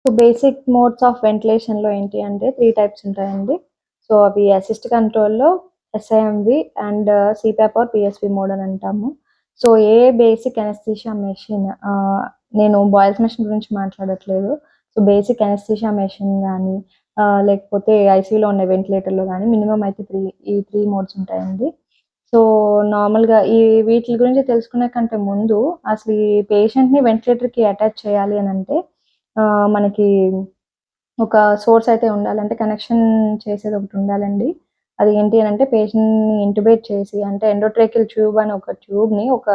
So, basic modes of వెంటిలేషన్‌లో ఏంటి అంటే 3 types ఉంటాయండి. సో, అవి అసిస్ట్ కంట్రోల్‌లో, ఎస్ఐఎంవి అండ్ సీపాప్ ఆర్ పీఎస్‌వి మోడ్ అని అంటాము. సో, ఏ బేసిక్ అనస్థీషియా మెషిన్ నేను బాయిల్స్ మెషిన్ గురించి మాట్లాడట్లేదు. సో, బేసిక్ అనస్థీషియా మెషిన్ గానీ లేకపోతే ఐసీయూలో ఉండే వెంటిలేటర్‌లో గానీ మినిమమ్ అయితే ఈ 3 మోడ్స్ ఉంటాయండి. సో, నార్మల్‌గా వీటిలి గురించి తెలుసుకునే కంటే ముందు అసలు ఈ పేషెంట్‌ని వెంటిలేటర్‌కి అటాచ్ చేయాలి అనంటే మనకి ఒక సోర్స్ అయితే ఉండాలి. అంటే కనెక్షన్ చేసేది ఒకటి ఉండాలండి. అది ఏంటి అనంటే పేషెంట్‌ని ఇంట్యుబేట్ చేసి అంటే ఎండోట్రాకియల్ ట్యూబ్ అని ఒక ట్యూబ్‌ని ఒక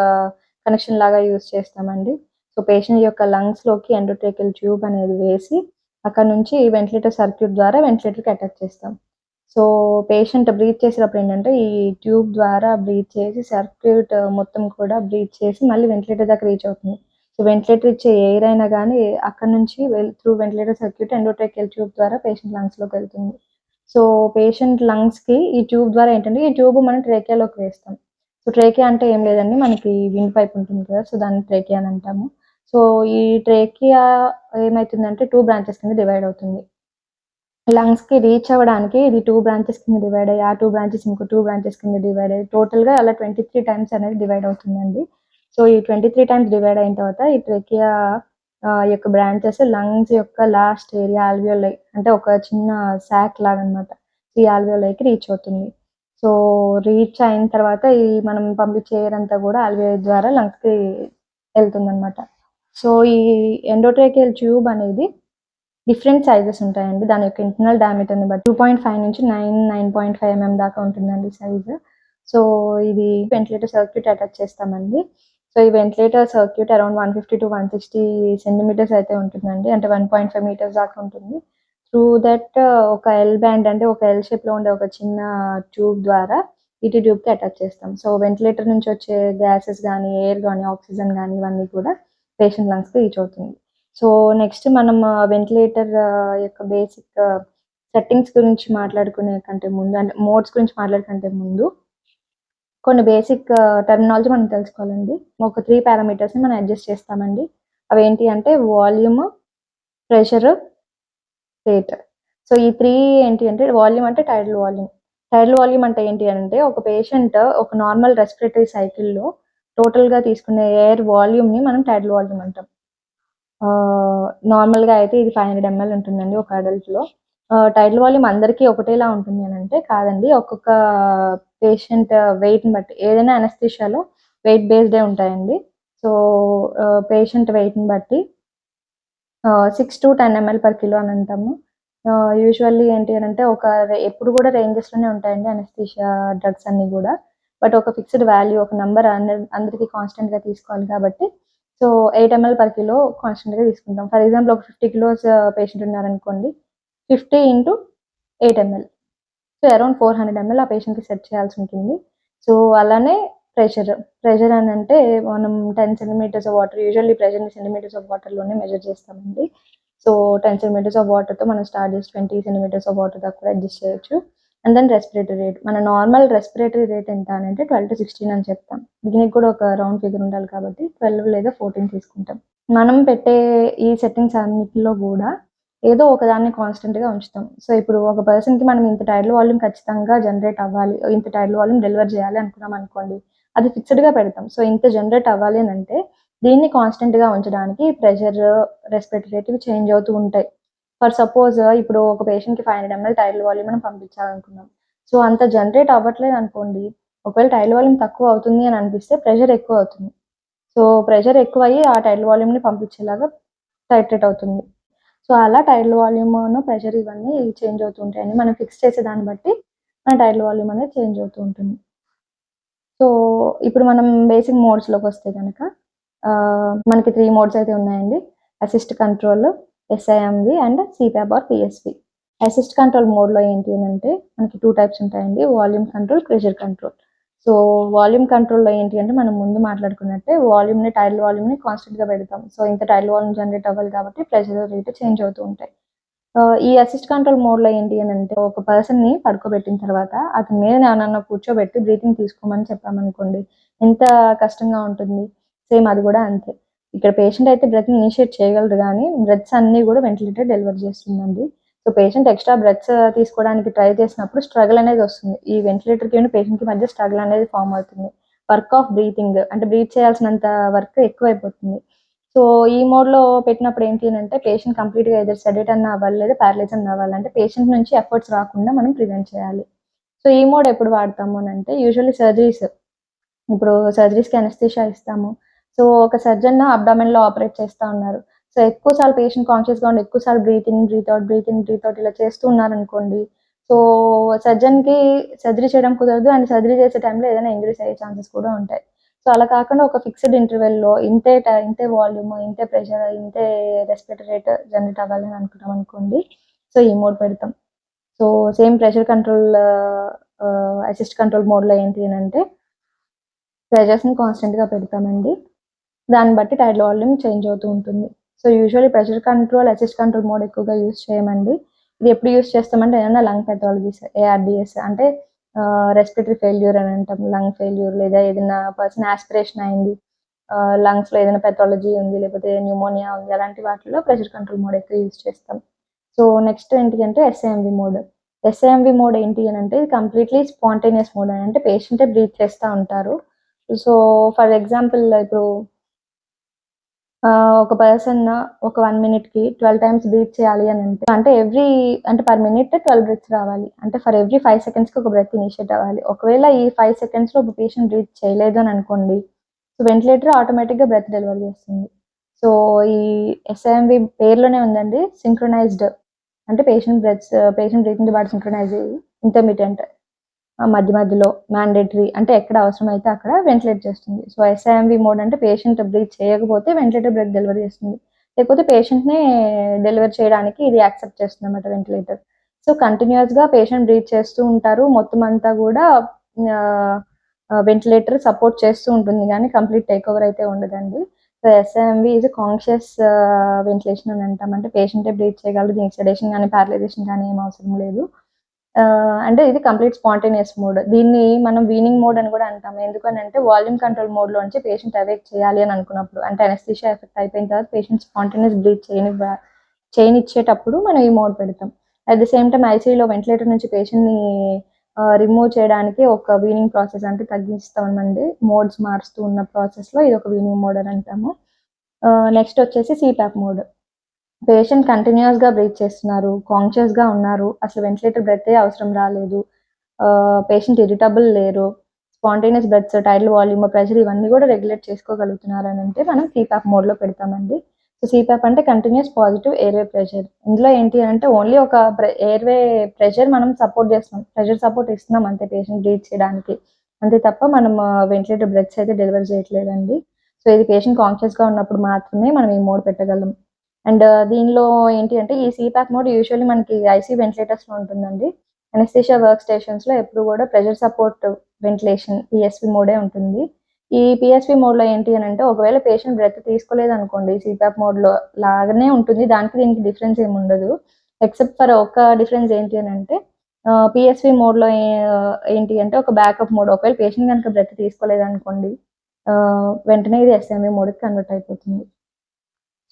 కనెక్షన్ లాగా యూజ్ చేస్తామండి. సో, పేషెంట్ యొక్క లంగ్స్‌లోకి ఎండోట్రాకియల్ ట్యూబ్ అనేది వేసి అక్కడి నుంచి వెంటిలేటర్ సర్క్యూట్ ద్వారా వెంటిలేటర్‌కి అటాచ్ చేస్తాం. సో, పేషెంట్ బ్రీత్ చేసేటప్పుడు ఏంటంటే ఈ ట్యూబ్ ద్వారా బ్రీత్ చేసి సర్క్యూట్ మొత్తం కూడా బ్రీత్ చేసి మళ్ళీ వెంటిలేటర్ దాకా రీచ్ అవుతుంది. సో, వెంటిలేటర్ ఇచ్చే ఎయిర్ అయినా గానీ అక్కడి నుంచి త్రూ వెంటిలేటర్ సర్క్యూట్ ఎండోట్రాకియల్ ట్యూబ్ ద్వారా పేషెంట్ లంగ్స్‌లోకి వెళ్తుంది. సో, పేషెంట్ లంగ్స్‌కి ఈ ట్యూబ్ ద్వారా ఏంటంటే ఈ ట్యూబ్ మనం ట్రేకియాలోకి వేస్తాం. సో, ట్రేకియా అంటే ఏం లేదండి మనకి విండ్ పైప్ ఉంటుంది కదా! సో, దాన్ని ట్రేకియా అని అంటాము. సో, ఈ ట్రేకియా ఏమైతుందంటే 2 బ్రాంచెస్ కింద డివైడ్ అవుతుంది. లంగ్స్‌కి రీచ్ అవ్వడానికి ఇది 2 బ్రాంచెస్ కింద డివైడ్ అయ్యి, ఆ 2 బ్రాంచెస్ ఇంకో 2 బ్రాంచెస్ కింద డివైడ్ అయ్యి టోటల్‌గా అలా 23 టైమ్స్ అనేది డివైడ్ అవుతుందండి. సో, ఈ 23 టైమ్స్ డివైడ్ అయిన తర్వాత ఈ ట్రెకియా యొక్క బ్రాంచెస్ లంగ్స్ యొక్క లాస్ట్ ఏరియా ఆల్వియోలై అంటే ఒక చిన్న సాక్ లాగనమాట. ఈ ఆల్వియోలైకి రీచ్ అవుతుంది. సో, రీచ్ అయిన తర్వాత ఈ మనం పంపించే ఎయిర్ అంతా కూడా ఆల్వియోలై ద్వారా లంగ్స్‌కి ఎళ్తుందనమాట. సో, ఈ ఎండోట్రాకియల్ ట్యూబ్ అనేది డిఫరెంట్ సైజెస్ ఉంటాయండి. దాని యొక్క ఇంటర్నల్ డయామీటర్‌ని బట్టి 2.5 నుంచి 9.5 దాకా ఉంటుందండి సైజు. సో, ఇది వెంటిలేటర్ సర్క్యూట్ అటాచ్ చేస్తామండి. సో, ఈ వెంటిలేటర్ సర్క్యూట్ అరౌండ్ 150-160 సెంటీమీటర్స్ అయితే ఉంటుందండి. అంటే 1.5 మీటర్స్ దాకా ఉంటుంది. త్రూ దట్ ఒక ఎల్ బ్యాండ్ అంటే ఒక ఎల్ షేప్‌లో ఉండే ఒక చిన్న ట్యూబ్ ద్వారా ఈటీ ట్యూబ్‌కి అటాచ్ చేస్తాం. సో, వెంటిలేటర్ నుంచి వచ్చే గ్యాసెస్ గానీ, ఎయిర్ గానీ, ఆక్సిజన్ గానీ ఇవన్నీ కూడా పేషెంట్ లంగ్స్‌కి రీచ్ అవుతుంది. సో, నెక్స్ట్ మనం వెంటిలేటర్ యొక్క బేసిక్ సెట్టింగ్స్ గురించి మాట్లాడుకునే కంటే ముందు అంటే మోడ్స్ గురించి మాట్లాడే ముందు కొన్ని బేసిక్ టెర్మినాలజీ మనం తెలుసుకోవాలండి. ఒక 3 పారామీటర్స్‌ని మనం అడ్జస్ట్ చేస్తామండి. అవేంటి అంటే వాల్యూమ్, ప్రెషర్, రేట్. సో, ఈ 3 ఏంటి అంటే వాల్యూమ్ అంటే టైడల్ వాల్యూమ్. టైడల్ వాల్యూమ్ అంటే ఏంటి అనంటే ఒక పేషెంట్ ఒక నార్మల్ రెస్పిరేటరీ సైకిల్‌లో టోటల్‌గా తీసుకునే ఎయిర్ వాల్యూమ్‌ని మనం టైడల్ వాల్యూమ్ అంటాం. నార్మల్‌గా అయితే ఇది 500 ఎంఎల్ ఉంటుందండి ఒక అడల్ట్‌లో. టైడల్ వాల్యూమ్ అందరికీ ఒకటేలా ఉంటుంది అనంటే కాదండి. ఒక్కొక్క పేషెంట్ వెయిట్‌ని బట్టి ఏదైనా అనస్థీషియాలో వెయిట్ బేస్డే ఉంటాయండి. సో, పేషెంట్ వెయిట్‌ని బట్టి 6-10 ఎంఎల్ పర్ కిలో అని అంటాము. యూజువల్లీ ఏంటి అనంటే ఎప్పుడు కూడా రేంజెస్‌లోనే ఉంటాయండి అనస్థీషియా డ్రగ్స్ అన్నీ గూడా. బట్ ఒక ఫిక్స్‌డ్ వాల్యూ ఒక నంబర్ అందరికి కాన్స్టెంట్‌గా తీసుకోవాలి కాబట్టి సో, 8 ఎంఎల్ పర్ కిలో కాన్స్టెంట్‌గా తీసుకుంటాం. ఫర్ ఎగ్జాంపుల్ ఒక 50 కిలోస్ పేషెంట్ ఉన్నారనుకోండి. 50 into 8 ML. So, around 400 ML ఆ పేషెంట్‌కి సెట్ చేయాల్సి ఉంటుంది. సో, అలానే ప్రెషర్. ప్రెషర్ అనంటే మనం 10 సెంటీమీటర్స్ ఆఫ్ వాటర్ యూజువల్లీ ప్రెషర్‌ని సెంటీమీటర్స్ ఆఫ్ వాటర్‌లోనే మెజర్ చేస్తామండి. సో, 10 సెంటీమీటర్స్ ఆఫ్ వాటర్‌తో మనం స్టార్ట్ చేసి 20 సెంటీమీటర్స్ ఆఫ్ వాటర్ దాకా కూడా అడ్జస్ట్ చేయొచ్చు. And then respiratory rate. మన నార్మల్ రెస్పిరేటరీ రేట్ ఎంత అనంటే 12-16 అని చెప్తాం. దీనికి కూడా ఒక రౌండ్ ఫిగర్ ఉండాలి కాబట్టి 12 లేదా 14 తీసుకుంటాం. మనం పెట్టే ఈ సెట్టింగ్స్ అన్నిటిలో గూడా ఏదో ఒకదాన్ని కాన్స్టెంట్‌గా ఉంచుతాం. సో, ఇప్పుడు ఒక పర్సన్‌కి మనం ఇంత టైడల్ వాల్యూమ్ ఖచ్చితంగా జనరేట్ అవ్వాలి. ఇంత టైడల్ వాల్యూమ్ డెలివర్ చేయాలి అనుకున్నాం అనుకోండి. అది ఫిక్స్‌డ్‌గా పెడతాం. సో, ఇంత జనరేట్ అవ్వాలి అనంటే దీన్ని కాన్స్టెంట్‌గా ఉంచడానికి ప్రెషర్, రెస్పిరేటరీ రేట్ ఇవి చేంజ్ అవుతూ ఉంటాయి. ఫర్ సపోజ్ ఇప్పుడు ఒక పేషెంట్‌కి 500 ఎంఎల్ టైడల్ వాల్యూమ్ మనం పంపించాలనుకున్నాం. సో, అంత జనరేట్ అవ్వట్లేదనుకోండి. ఒకవేళ టైడల్ వాల్యూమ్ తక్కువ అవుతుంది అని అనిపిస్తే ప్రెషర్ ఎక్కువ అవుతుంది. సో, ప్రెషర్ ఎక్కువయ్యి ఆ టైడల్ వాల్యూమ్‌ని పంపించేలాగా టైట్రేట్ అవుతుంది. సో, అలా టైడల్ వాల్యూమును, ప్రెషర్ ఇవన్నీ చేంజ్ అవుతూ ఉంటాయండి. మనం ఫిక్స్ చేసే దాన్ని బట్టి మన టైడల్ వాల్యూమ్ అనేది చేంజ్ అవుతూ ఉంటుంది. సో, ఇప్పుడు మనం బేసిక్ మోడ్స్‌లోకొస్తే గనక మనకి 3 మోడ్స్ అయితే ఉన్నాయండి. Assist control, SIMV and CPAP or PSV. Assist control మోడ్‌లో ఏంటి అనంటే మనకి 2 టైప్స్ ఉంటాయండి. Volume control, pressure control. So, volume కంట్రోల్‌లో ఏంటి అంటే మనం ముందు మాట్లాడుకున్నట్టే టైడల్ వాల్యూమ్‌ని కాన్స్టెంట్‌గా పెడతాం. సో, ఇంత టైడల్ వాల్యూమ్ జనరేట్ అవ్వాలి కాబట్టి ప్రెషర్ రేట్ చేంజ్ అవుతూ ఉంటాయి. ఈ అసిస్ట్ కంట్రోల్ మోడ్‌లో ఏంటి అనంటే ఒక పర్సన్‌ని పడుకోబెట్టిన తర్వాత అతని మీద ఎవరినన్నా కూర్చోబెట్టి బ్రీతింగ్ తీసుకోమని చెప్పామనుకోండి. ఎంత కష్టంగా ఉంటుంది. సేమ్ అది గూడా అంతే. ఇక్కడ పేషెంట్ అయితే బ్రెత్ని ఇనిషియేట్ చేయగలరు కానీ బ్రెత్స్ అన్నీ కూడా వెంటిలేటర్ డెలివర్ చేస్తుందండి. సో పేషెంట్ ఎక్స్ట్రా బ్రెత్స్ తీసుకోవడానికి ట్రై చేసినప్పుడు స్ట్రగుల్ అనేది వస్తుంది. ఈ వెంటిలేటర్కి పేషెంట్కి మధ్య స్ట్రగుల్ అనేది ఫామ్ అవుతుంది. వర్క్ ఆఫ్ బ్రీతింగ్ అంటే బ్రీత్ చేయాల్సినంత వర్క్ ఎక్కువైపోతుంది. సో ఈ మోడ్లో పెట్టినప్పుడు ఏంటి అంటే పేషెంట్ కంప్లీట్గా ఎదురు సెడేట్ అన్న అవ్వాలి లేదా ప్యారలైజ్ అన్న అవ్వాలి. అంటే పేషెంట్ నుంచి ఎఫర్ట్స్ రాకుండా మనం ప్రివెంట్ చేయాలి. సో ఈ మోడ్ ఎప్పుడు వాడతాము అని అంటే యూజువల్లీ సర్జరీస్, ఇప్పుడు సర్జరీస్కి అనస్థీషియా ఇస్తాము. సో ఒక సర్జన్ అబ్డామెన్లో ఆపరేట్ చేస్తూ ఉన్నారు. సో ఎక్కువ సార్లు పేషెంట్ కాన్షియస్గా ఉండి ఎక్కువ సార్లు breathe in breathe out breathe in breathe out ఇలా చేస్తూ ఉన్నారనుకోండి, సో సర్జన్కి సర్జరీ చేయడం కుదరదు అండ్ సర్జరీ చేసే టైంలో ఏదైనా ఇంజరీస్ అయ్యే ఛాన్సెస్ కూడా ఉంటాయి. సో అలా కాకుండా ఒక ఫిక్స్డ్ ఇంటర్వెల్లో ఇంతే వాల్యూమ్, ఇంతే ప్రెషర్, ఇంతే రెస్పిరేటరీ రేట్ జనరేట్ అవ్వాలని అనుకుంటాం అనుకోండి, సో ఈ మోడ్ పెడతాం. So same pressure control assist control మోడ్లో ఏంటి అంటే ప్రెషర్స్ని కాన్స్టెంట్గా పెడతామండి. దాన్ని బట్టి టైర్ వాల్యూమ్ చేంజ్ అవుతూ ఉంటుంది. So usually pressure control assist control mode ఎక్కువగా యూజ్ చేయమండి. ఇది ఎప్పుడు యూజ్ చేస్తామంటే ఏదైనా లంగ్ పెథాలజీస్, ఏఆర్డిఎస్ అంటే రెస్పిరేటరీ ఫెయిల్యూర్ అని అంటాం, లంగ్ ఫెయిల్యూర్, లేదా ఏదైనా పర్సన్ ఆస్పిరేషన్ అయింది, లంగ్స్లో ఏదైనా పెథాలజీ ఉంది, లేకపోతే న్యూమోనియా ఉంది, అలాంటి వాటిలో ప్రెషర్ కంట్రోల్ మోడ్ ఎక్కువ యూజ్ చేస్తాం. సో నెక్స్ట్ ఏంటి అంటే ఎస్ఐఎంవి మోడ్. ఎస్ఐఎంవి మోడ్ ఏంటి అని అంటే ఇది కంప్లీట్లీ స్పాంటేనియస్ మోడ్ అని అంటే పేషెంటే బ్రీత్ చేస్తూ ఉంటారు. సో ఫర్ ఎగ్జాంపుల్ ఇప్పుడు ఒక పర్సన్ ఒక 1 మినిట్‌కి 12 టైమ్స్ బ్రీత్ చేయాలి అని అంటే పర్ మినిట్ 12 బ్రెత్స్ రావాలి. అంటే ఫర్ ఎవ్రీ 5 సెకండ్స్‌కి ఒక బ్రెత్ ఇనిషియేట్ అవ్వాలి. ఒకవేళ ఈ 5 సెకండ్స్‌లో ఒక పేషెంట్ బ్రీత్ చేయలేదు అని అనుకోండి, సో వెంటిలేటర్ ఆటోమేటిక్‌గా బ్రెత్ డెలివర్ చేస్తుంది. సో ఈ ఎస్ఐఎంవి పేరులోనే ఉందండి, సింక్రొనైజ్డ్ అంటే పేషెంట్ బ్రీతింగ్‌తో పాటు సింక్రొనైజ్ అయ్యి ఇంటర్మిటెంట్ మధ్య మధ్యలో మ్యాండేటరీ అంటే ఎక్కడ అవసరమైతే అక్కడ వెంటిలేట్ చేస్తుంది. సో ఎస్ఐఎంవి మోడ్ అంటే పేషెంట్ బ్రీత్ చేయకపోతే వెంటిలేటర్ బ్రెత్ డెలివరీ చేస్తుంది, లేకపోతే పేషెంట్‌నే డెలివర్ చేయడానికి ఇది యాక్సెప్ట్ చేస్తుంది అన్నమాట వెంటిలేటర్. సో కంటిన్యూస్గా పేషెంట్ బ్రీత్ చేస్తూ ఉంటారు, మొత్తం అంతా కూడా వెంటిలేటర్ సపోర్ట్ చేస్తూ ఉంటుంది కానీ కంప్లీట్ టేక్ ఓవర్ అయితే ఉండదండి. సో ఎస్ఐఎంవి ఈజ్ కాన్షియస్ వెంటిలేషన్ అని అంటాం. అంటే పేషెంటే బ్రీత్ చేయగలరు, దీనికి సెడేషన్ కానీ ప్యారలైజేషన్ కానీ ఏం అవసరం లేదు. అంటే ఇది కంప్లీట్ స్పాంటేనియస్ మోడ్. దీన్ని మనం వీనింగ్ మోడ్ అని కూడా అంటాం. ఎందుకనంటే వాల్యూమ్ కంట్రోల్ మోడ్‌లోంచి పేషెంట్ అవేక్ చేయాలి అని అనుకున్నప్పుడు, అంటే అనస్థీషియా ఎఫెక్ట్ అయిపోయిన తర్వాత పేషెంట్ స్పాంటేనియస్ బ్రీత్ చేయనిచ్చేటప్పుడు మనం ఈ మోడ్ పెడతాం. అట్ ది సేమ్ టైమ్ ఐసీయూలో వెంటిలేటర్ నుంచి పేషెంట్‌ని రిమూవ్ చేయడానికి ఒక వీనింగ్ ప్రాసెస్ అంటే తగ్గిస్తామండి. మోడ్స్ మారుస్తూ ఉన్న ప్రాసెస్‌లో ఇది ఒక వీనింగ్ మోడ్ అని అంటాము. నెక్స్ట్ వచ్చేసి సీపాప్ మోడ్. పేషెంట్ కంటిన్యూస్‌గా బ్రీత్ చేస్తున్నారు, కాన్షియస్‌గా ఉన్నారు, అసలు వెంటిలేటర్ బ్రెత్తే అవసరం రాలేదు, పేషెంట్ ఇరిటబుల్ లేరు, స్పాంటేనియస్ బ్రెత్స్, టైడల్ వాల్యూమ్, ప్రెషర్ ఇవన్నీ కూడా రెగ్యులేట్ చేసుకోగలుగుతున్నారు అని అంటే మనం సీపాప్ మోడ్లో పెడతామండి. సో సీపాప్ అంటే కంటిన్యూస్ పాజిటివ్ ఎయిర్వే ప్రెషర్. ఇందులో ఏంటి అంటే ఓన్లీ ఒక ఎయిర్వే ప్రెషర్ మనం సపోర్ట్ చేస్తున్నాం, ప్రెషర్ సపోర్ట్ ఇస్తున్నాం అంతే పేషెంట్ బ్రీత్ చేయడానికి, అంతే తప్ప మనం వెంటిలేటర్ బ్రెత్స్ అయితే డెలివర్ చేయట్లేదండి. సో ఇది పేషెంట్ కాన్షియస్‌గా ఉన్నప్పుడు మాత్రమే మనం ఈ మోడ్ పెట్టగలం. అండ్ దీనిలో ఏంటి అంటే ఈ సీపాప్ మోడ్ యూజువల్లీ మనకి ఐసీయూ వెంటిలేటర్స్‌లో ఉంటుందండి. అనస్థీషియా వర్క్ స్టేషన్స్‌లో ఎప్పుడు కూడా ప్రెషర్ సపోర్ట్ వెంటిలేషన్ పీఎస్‌వి మోడే ఉంటుంది. ఈ పీఎస్‌వి మోడ్‌లో ఏంటి అని అంటే ఒకవేళ పేషెంట్ బ్రెత్ తీసుకోలేదనుకోండి, సీపాప్ మోడ్‌లో లాగానే ఉంటుంది, దానికి దీనికి డిఫరెన్స్ ఏమి ఉండదు. ఎక్సెప్ట్ ఫర్ ఒక డిఫరెన్స్ ఏంటి అని అంటే పీఎస్‌వి మోడ్‌లో ఏంటి అంటే ఒక బ్యాకప్ మోడ్. ఒకవేళ పేషెంట్ గనుక బ్రెత్ తీసుకోలేదనుకోండి, వెంటనే ఇది ఎస్ఎంవి మోడ్‌కి కన్వర్ట్ అయిపోతుంది.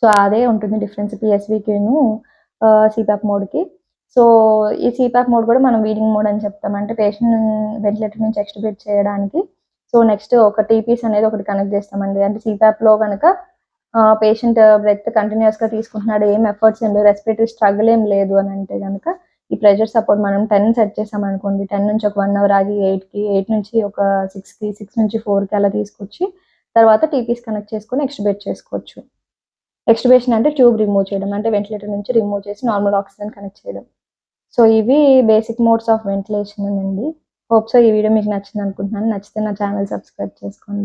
సో అదే ఉంటుంది డిఫరెన్స్ పీఎస్‌వికిను సీపాప్ మోడ్‌కి. సో ఈ సీపాప్ మోడ్ కూడా మనం వీనింగ్ మోడ్ అని చెప్తాం. అంటే పేషెంట్ వెంటిలేటర్ నుంచి ఎక్స్‌ట్యూబేట్ చేయడానికి సో నెక్స్ట్ ఒక టీపీస్ అనేది ఒకటి కనెక్ట్ చేస్తామండి. అంటే సీపాప్‌లో గనక పేషెంట్ బ్రెత్ కంటిన్యూస్‌గా తీసుకుంటున్నాడు, ఏం ఎఫర్ట్స్ ఏం లేవు, రెస్పిరేటరీ స్ట్రగుల్ ఏం లేదు అని అంటే గనక ఈ ప్రెషర్ సపోర్ట్ మనం 10 సెట్ చేసామనుకోండి, 10 నుంచి ఒక 1 అవర్ ఆగి 8కి, 8 నుంచి ఒక 6కి, 6 నుంచి 4కి అలా తీసుకొచ్చి తర్వాత టీపీస్ కనెక్ట్ చేసుకొని ఎక్స్‌ట్యూబేట్ చేసుకోవచ్చు. ఎక్స్‌ట్యూబేషన్ అంటే ట్యూబ్ రిమూవ్ చేయడం, అంటే వెంటిలేటర్ నుంచి రిమూవ్ చేసి నార్మల్ ఆక్సిజన్ కనెక్ట్ చేయడం. సో ఇవి బేసిక్ మోడ్స్ ఆఫ్ వెంటిలేషన్ అండి. హోప్ సో ఈ వీడియో మీకు నచ్చింది అనుకుంటున్నాను. నచ్చితే నా ఛానల్ సబ్స్క్రైబ్ చేసుకోండి.